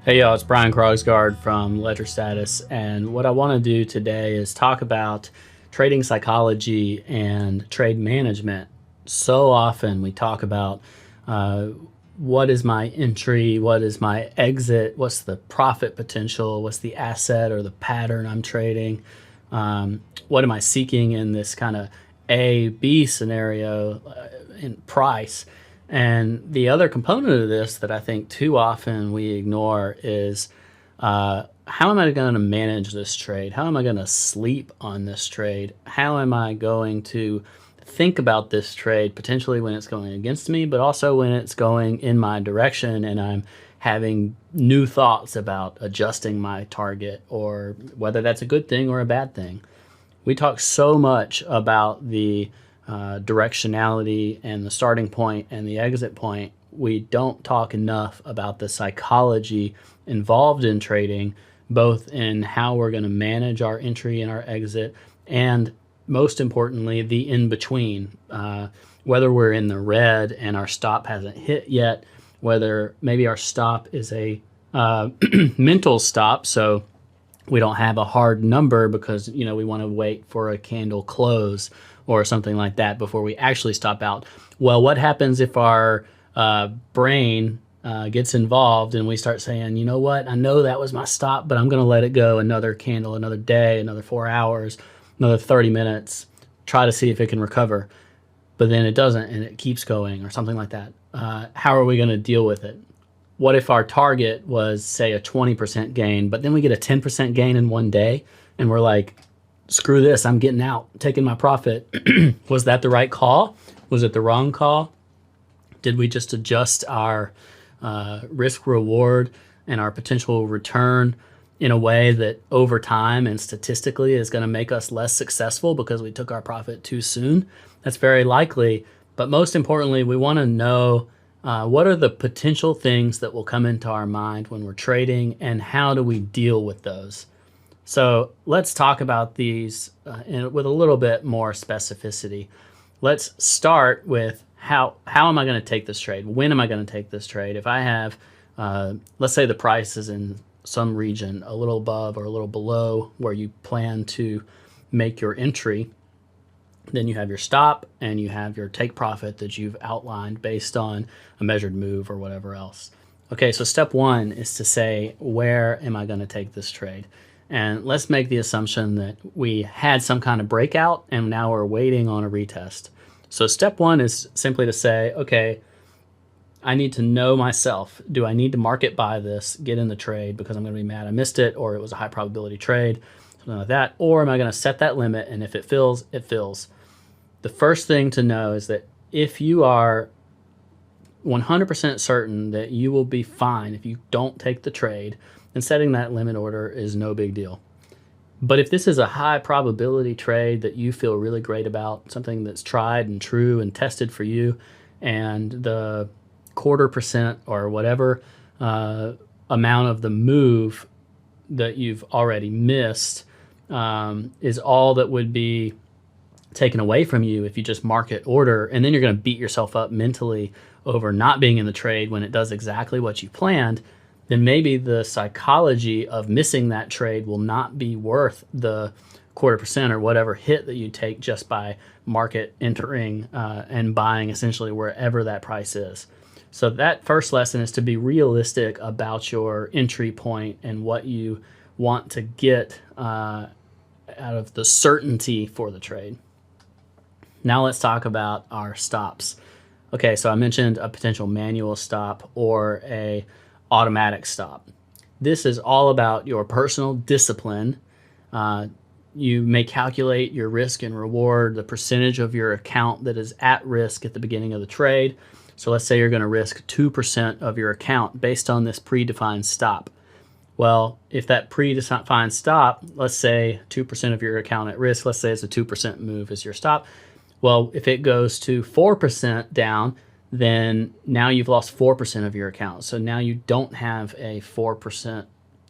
Hey y'all, it's Brian Krogsgaard from Ledger Status, and what I want to do today is talk about trading psychology and trade management. So often we talk about uh, what is my entry, what is my exit, what's the profit potential, what's the asset or the pattern I'm trading, what am I seeking in this kind of A B scenario in price. And the other component of this that I think too often we ignore is how am I going to manage this trade? How am I going to sleep on this trade? How am I going to think about this trade potentially when it's going against me, but also when it's going in my direction and I'm having new thoughts about adjusting my target, or whether that's a good thing or a bad thing. We talk so much about the directionality and the starting point and the exit point. We don't talk enough about the psychology involved in trading, both in how we're going to manage our entry and our exit, and most importantly, the in between. Whether we're in the red and our stop hasn't hit yet, whether maybe our stop is a mental stop, so we don't have a hard number because we want to wait for a candle close or something like that before we actually stop out. Well, what happens if our brain gets involved and we start saying, you know what, I know that was my stop, but I'm going to let it go another candle, another day, another 4 hours, another 30 minutes, try to see if it can recover. But then it doesn't and it keeps going or something like that. How are we going to deal with it? What if our target was, say, a 20% gain, but then we get a 10% gain in one day and we're like, screw this, I'm getting out, taking my profit. Was that the right call? Was it the wrong call? Did we just adjust our risk reward and our potential return in a way that over time and statistically is going to make us less successful because we took our profit too soon? That's very likely. But most importantly, we want to know what are the potential things that will come into our mind when we're trading, and how do we deal with those? So let's talk about these with a little bit more specificity. Let's start with how am I going to take this trade? When am I going to take this trade? If I have, let's say the price is in some region a little above or a little below where you plan to make your entry, then you have your stop and you have your take profit that you've outlined based on a measured move or whatever else. Okay, so step one is to say, where am I going to take this trade? And let's make the assumption that we had some kind of breakout and now we're waiting on a retest. So step one is simply to say, okay, I need to know myself. Do I need to market buy this, get in the trade because I'm going to be mad I missed it, or it was a high probability trade, something like that? Or am I going to set that limit, and if it fills, it fills? The first thing to know is that if you are 100% certain that you will be fine if you don't take the trade, then setting that limit order is no big deal. But if this is a high probability trade that you feel really great about, something that's tried and true and tested for you, and the 0.25% or whatever amount of the move that you've already missed is all that would be taken away from you if you just market order, and then you're going to beat yourself up mentally over not being in the trade when it does exactly what you planned, then maybe the psychology of missing that trade will not be worth the 0.25% or whatever hit that you take just by market entering and buying essentially wherever that price is. So that first lesson is to be realistic about your entry point and what you want to get out of the certainty for the trade. Now let's talk about our stops. Okay, so I mentioned a potential manual stop or a automatic stop. This is all about your personal discipline. You may calculate your risk and reward, the percentage of your account that is at risk at the beginning of the trade. So let's say you're going to risk 2% of your account based on this predefined stop. Well, if that predefined stop, let's say 2% of your account at risk, let's say it's a 2% move as your stop. Well, if it goes to 4% down, then now you've lost 4% of your account. So now you don't have a 4%,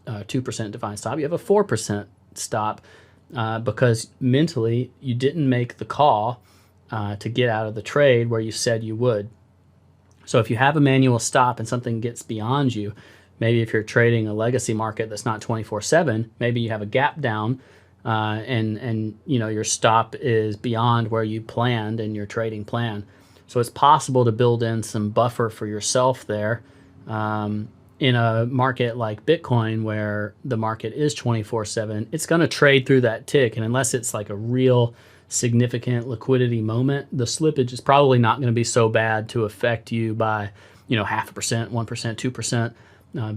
2% defined stop. You have a 4% stop because mentally you didn't make the call to get out of the trade where you said you would. So if you have a manual stop and something gets beyond you, Maybe if you're trading a legacy market that's not 24/7, maybe you have a gap down, and your stop is beyond where you planned in your trading plan. So it's possible to build in some buffer for yourself there. In a market like Bitcoin, where the market is 24/7, it's going to trade through that tick. And unless it's like a real significant liquidity moment, the slippage is probably not going to be so bad to affect you by, 0.5%, 1%, 2%,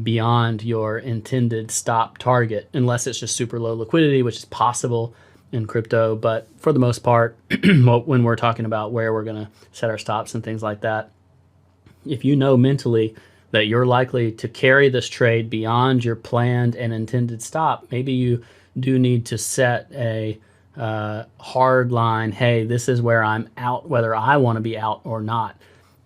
beyond your intended stop target, unless it's just super low liquidity, which is possible in crypto. But for the most part, when we're talking about where we're going to set our stops and things like that, if you know mentally that you're likely to carry this trade beyond your planned and intended stop, maybe you do need to set a hard line. Hey, this is where I'm out, whether I want to be out or not.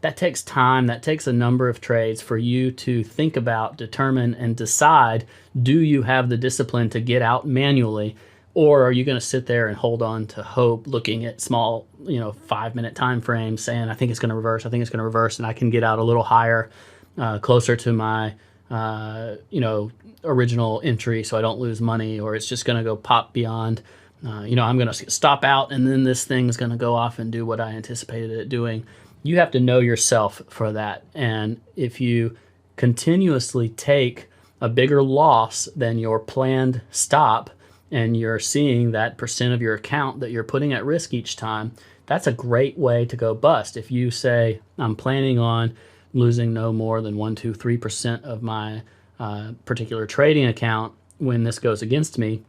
That takes time. That takes a number of trades for you to think about, determine, and decide, do you have the discipline to get out manually, or are you going to sit there and hold on to hope, looking at small, 5-minute time frames, saying, I think it's going to reverse, I think it's going to reverse, and I can get out a little higher, closer to my, original entry so I don't lose money, or it's just going to go pop beyond. I'm going to stop out, and then this thing's going to go off and do what I anticipated it doing. You have to know yourself for that. And if you continuously take a bigger loss than your planned stop, and you're seeing that percent of your account that you're putting at risk each time, that's a great way to go bust. If you say, I'm planning on losing no more than 1, 2, 3% of my particular trading account when this goes against me,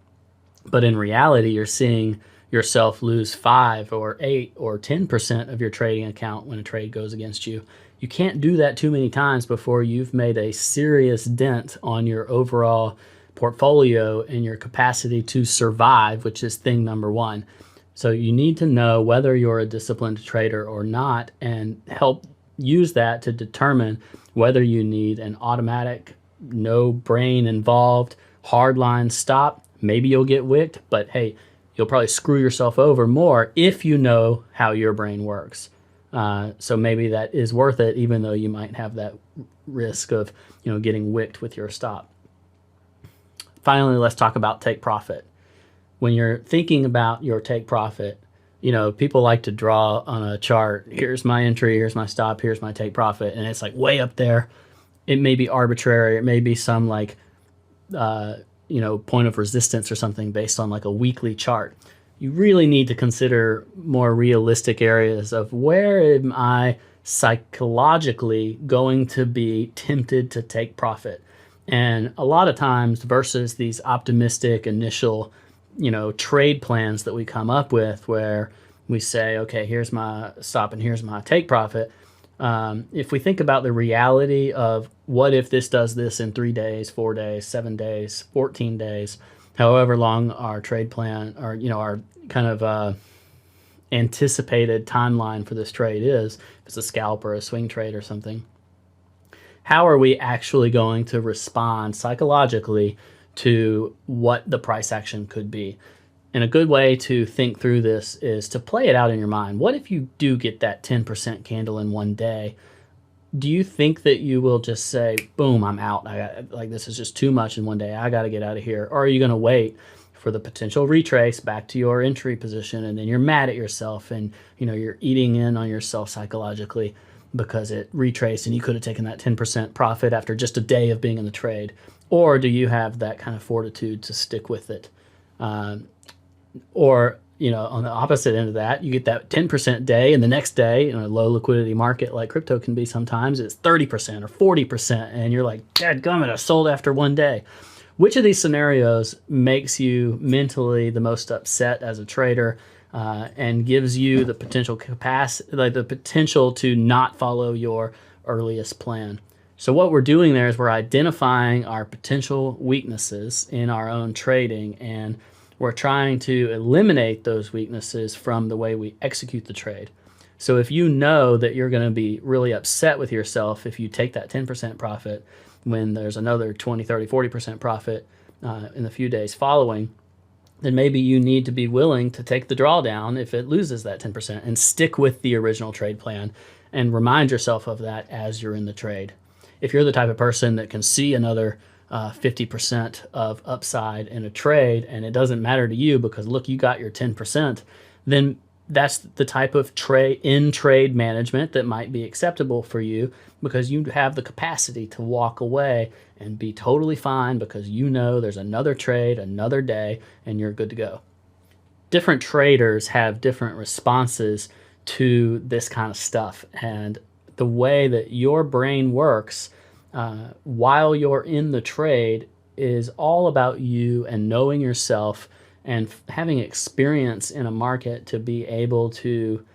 but in reality, you're seeing yourself lose 5 or 8 or 10% of your trading account when a trade goes against you. You can't do that too many times before you've made a serious dent on your overall portfolio and your capacity to survive, which is thing number one. So you need to know whether you're a disciplined trader or not, and help use that to determine whether you need an automatic, no brain involved, hardline stop. Maybe you'll get wicked, but hey, you'll probably screw yourself over more if you know how your brain works. So maybe that is worth it, even though you might have that risk of getting wicked with your stop. Finally, let's talk about take profit. When you're thinking about your take profit, people like to draw on a chart. Here's my entry, here's my stop, here's my take profit, and it's like way up there. It may be arbitrary. It may be some like point of resistance or something based on like a weekly chart. You really need to consider more realistic areas of where am I psychologically going to be tempted to take profit. And a lot of times, versus these optimistic initial, trade plans that we come up with, where we say, okay, here's my stop and here's my take profit. If we think about the reality of what if this does this in 3 days, 4 days, 7 days, 14 days, however long our trade plan, or our kind of anticipated timeline for this trade is, if it's a scalp or a swing trade or something, how are we actually going to respond psychologically to what the price action could be? And a good way to think through this is to play it out in your mind. What if you do get that 10% candle in one day? Do you think that you will just say, boom, I'm out. This is just too much in one day. I got to get out of here. Or are you going to wait for the potential retrace back to your entry position, and then you're mad at yourself, and you're eating in on yourself psychologically because it retraced and you could have taken that 10% profit after just a day of being in the trade? Or do you have that kind of fortitude to stick with it? Or, on the opposite end of that, you get that 10% day, and the next day, in a low liquidity market like crypto can be sometimes, it's 30% or 40%, and you're like, dadgummit, I sold after one day. Which of these scenarios makes you mentally the most upset as a trader, and gives you the potential capacity, like the potential to not follow your earliest plan? So what we're doing there is we're identifying our potential weaknesses in our own trading, and we're trying to eliminate those weaknesses from the way we execute the trade. So if you know that you're going to be really upset with yourself if you take that 10% profit when there's another 20, 30, 40% profit in the few days following, then maybe you need to be willing to take the drawdown if it loses that 10% and stick with the original trade plan, and remind yourself of that as you're in the trade. if you're the type of person that can see another 50% of upside in a trade and it doesn't matter to you because look, you got your 10%, then that's the type of trade management that might be acceptable for you because you have the capacity to walk away and be totally fine because you know there's another trade, another day, and you're good to go. Different traders have different responses to this kind of stuff, and the way that your brain works while you're in the trade is all about you and knowing yourself and having experience in a market to be able to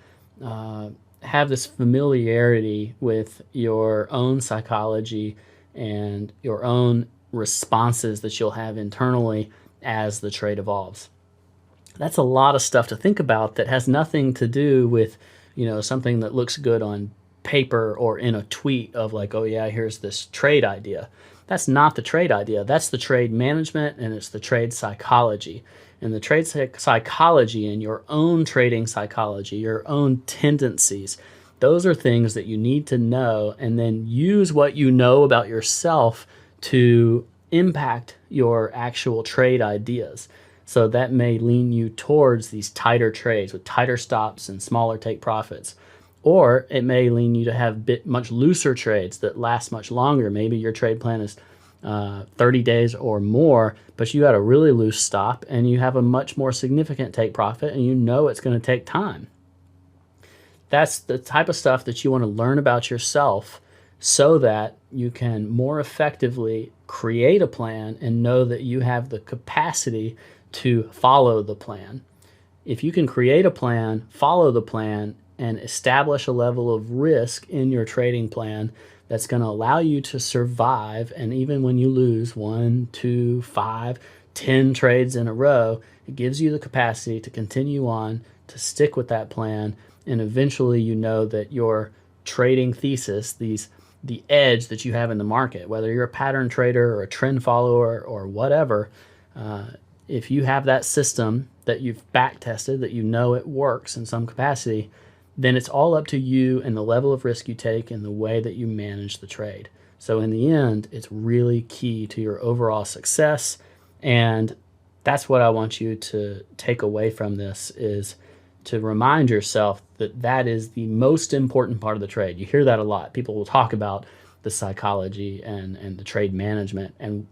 have this familiarity with your own psychology and your own responses that you'll have internally as the trade evolves. That's a lot of stuff to think about that has nothing to do with, something that looks good on paper or in a tweet of like, oh yeah, here's this trade idea. That's not the trade idea. That's the trade management, and it's the trade psychology. And the trade psychology and your own trading psychology, your own tendencies, those are things that you need to know, and then use what you know about yourself to impact your actual trade ideas. So that may lean you towards these tighter trades with tighter stops and smaller take profits. Or it may lean you to have much looser trades that last much longer. Maybe your trade plan is 30 days or more, but you got a really loose stop and you have a much more significant take profit, and you know it's going to take time. That's the type of stuff that you want to learn about yourself so that you can more effectively create a plan and know that you have the capacity to follow the plan. If you can create a plan, follow the plan, and establish a level of risk in your trading plan that's going to allow you to survive, and even when you lose 1, 2, 5, 10 trades in a row, it gives you the capacity to continue on, to stick with that plan, and eventually you know that your trading thesis, the edge that you have in the market, whether you're a pattern trader or a trend follower or whatever, if you have that system that you've back tested, that you know it works in some capacity, then it's all up to you and the level of risk you take and the way that you manage the trade. So in the end, it's really key to your overall success. And that's what I want you to take away from this, is to remind yourself that that is the most important part of the trade. You hear that a lot. People will talk about the psychology and the trade management, and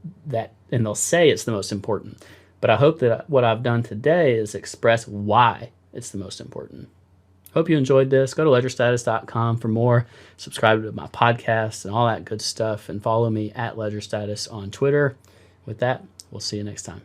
they'll say it's the most important. But I hope that what I've done today is express why it's the most important. Hope you enjoyed this. Go to ledgerstatus.com for more. Subscribe to my podcast and all that good stuff, and follow me at ledgerstatus on Twitter. With that, we'll see you next time.